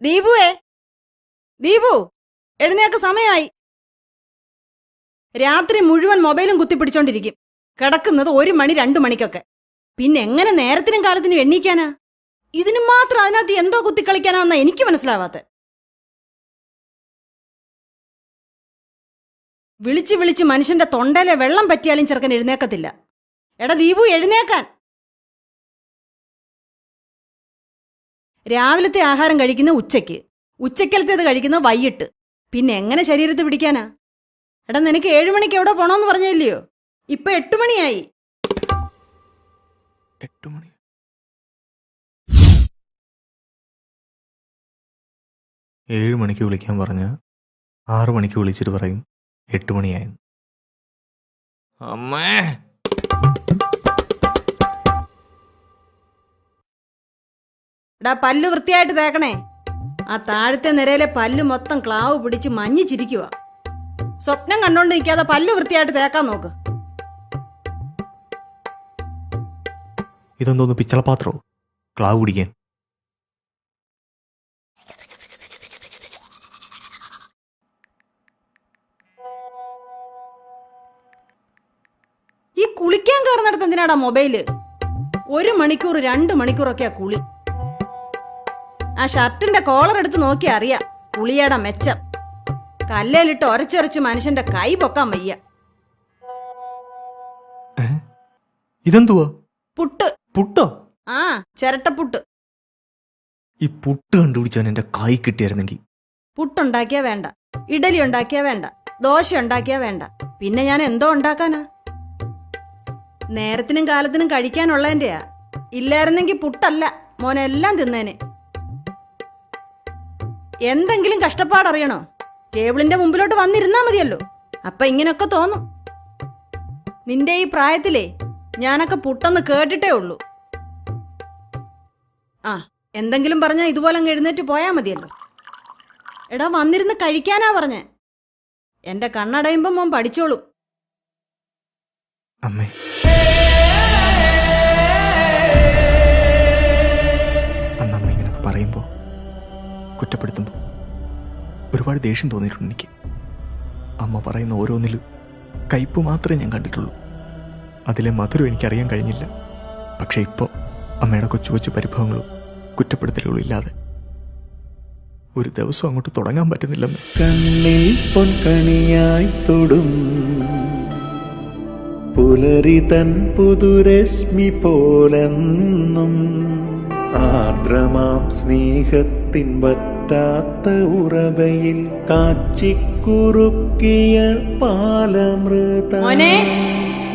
ദീപുവേ, ദീപു, എഴുന്നേൽക്ക, സമയമായി. രാത്രി മുഴുവൻ മൊബൈലും കുത്തിപ്പിടിച്ചോണ്ടിരിക്കും. കിടക്കുന്നത് 1 മണി 2 മണിക്കൊക്കെ. പിന്നെ എങ്ങനെ നേരത്തിനും കാലത്തിനും എണ്ണീക്കാനാ? ഇതിനു മാത്രം അതിനകത്ത് എന്തോ കുത്തിക്കളിക്കാനാന്നാ എനിക്ക് മനസ്സിലാവാത്ത. വിളിച്ച് വിളിച്ച് മനുഷ്യന്റെ തൊണ്ടയിലെ വെള്ളം പറ്റിയാലും ചെറുക്കൻ എഴുന്നേക്കത്തില്ല. എടാ ദീപു, എഴുന്നേക്കാൻ. രാവിലത്തെ ആഹാരം കഴിക്കുന്ന ഉച്ചയ്ക്ക്, ഉച്ചക്കലത്തേത് കഴിക്കുന്ന വൈകിട്ട്. പിന്നെ എങ്ങനെ ശരീരത്ത് പിടിക്കാനാ? എടാ, നിനക്ക് 7 മണിക്ക് എവിടെ പോണോന്ന് പറഞ്ഞില്ലയോ? ഇപ്പൊ 8 മണിയായി. 8 മണി. 7 മണിക്ക് വിളിക്കാൻ പറഞ്ഞ 6 മണിക്ക് വിളിച്ചിട്ട് പറയും 8 മണിയായെന്ന്. അമ്മേ, എടാ, പല്ല് വൃത്തിയായിട്ട് തേക്കണേ. ആ താഴത്തെ നിരയിലെ പല്ല് മൊത്തം ക്ലാവ് പിടിച്ച് മഞ്ഞിച്ചിരിക്കുക. സ്വപ്നം കണ്ടോണ്ട് നിൽക്കാതെ പല്ല് വൃത്തിയായിട്ട് തേക്കാൻ നോക്ക്. ഇതെന്തോന്ന് പിച്ചളപാത്രോ? ക്ലാവ് പിടിക്കാൻ? ഈ കുളിക്കാൻ കയറുന്നിടത്ത് എന്തിനാടാ മൊബൈല്? 1 മണിക്കൂർ 2 മണിക്കൂറൊക്കെയാ കുളി. ആ ഷർട്ടിന്റെ കോളർ എടുത്ത് നോക്കി അറിയാം കുളിയുടെ മെച്ചം. കല്ലേലിട്ട് ഒരച്ചൊരച്ച് മനുഷ്യന്റെ കൈ പൊക്കാൻ വയ്യ. ഇതെന്തുവാ? പുട്ട്. പുട്ടോ? ആ, ചിരട്ടപ്പുട്ട്. ഈ പുട്ട് കണ്ടുപിടിച്ചാൻ എന്റെ കൈ കിട്ടിയായിരുന്നെങ്കിൽ. പുട്ടുണ്ടാക്കിയാ വേണ്ട, ഇഡലി ഉണ്ടാക്കിയാ വേണ്ട, ദോശ ഉണ്ടാക്കിയാ വേണ്ട, പിന്നെ ഞാൻ എന്തോ ഉണ്ടാക്കാനാ? നേരത്തിനും കാലത്തിനും കഴിക്കാനുള്ളതിന്റെയാ. ഇല്ലായിരുന്നെങ്കിൽ പുട്ടല്ല മോനെല്ലാം തിന്നേനെ. എന്തെങ്കിലും കഷ്ടപ്പാടറിയണോ? ടേബിളിന്റെ മുമ്പിലോട്ട് വന്നിരുന്നാ മതിയല്ലോ. അപ്പൊ ഇങ്ങനൊക്കെ തോന്നും. നിന്റെ ഈ പ്രായത്തിലേ ഞാനൊക്കെ പുട്ടെന്ന് കേട്ടിട്ടേ ഉള്ളൂ. ആ, എന്തെങ്കിലും പറഞ്ഞാ ഇതുപോലെ അങ്ങ് എഴുന്നേറ്റ് പോയാ മതിയല്ലോ. എടാ, വന്നിരുന്ന് കഴിക്കാനാ പറഞ്ഞേ. എന്റെ കണ്ണടയുമ്പോ മോൻ പഠിച്ചോളൂ. അമ്മേ, അന്നമ്മ ഇങ്ങനൊക്കെ പറയുമ്പോ, കുറ്റപ്പെടുത്തുമ്പോ ഒരുപാട് ദേഷ്യം തോന്നിയിട്ടുണ്ട് എനിക്ക്. അമ്മ പറയുന്ന ഓരോന്നിലും കയ്പ് മാത്രമേ ഞാൻ കണ്ടിട്ടുള്ളൂ. അതിലെ മധുരം എനിക്കറിയാൻ കഴിഞ്ഞില്ല. പക്ഷെ ഇപ്പോൾ അമ്മയുടെ കൊച്ചു കൊച്ചു പരിഭവങ്ങളും കുറ്റപ്പെടുത്തലുകളും ഇല്ലാതെ ഒരു ദിവസം അങ്ങോട്ട് തുടങ്ങാൻ പറ്റുന്നില്ലെന്ന്. കണ്ണിൽ പൊൻകണിയായി തൊടും പുലരി തൻ പുതുരശ്മി പോലെന്നും ആർദ്രമാം സ്നേഹത്തിൻ വറ്റാത്ത ഉറവയിൽ കാച്ചിക്കുറുക്കിയ പാലമൃത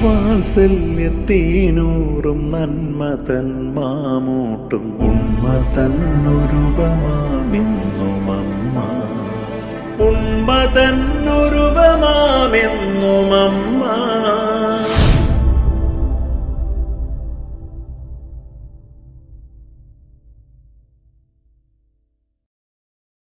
വാത്സല്യത്തേനൂറും നന്മതൻ മാമൂട്ടും ഉന്മതന്നുരുപമാമെന്നുമമ്മ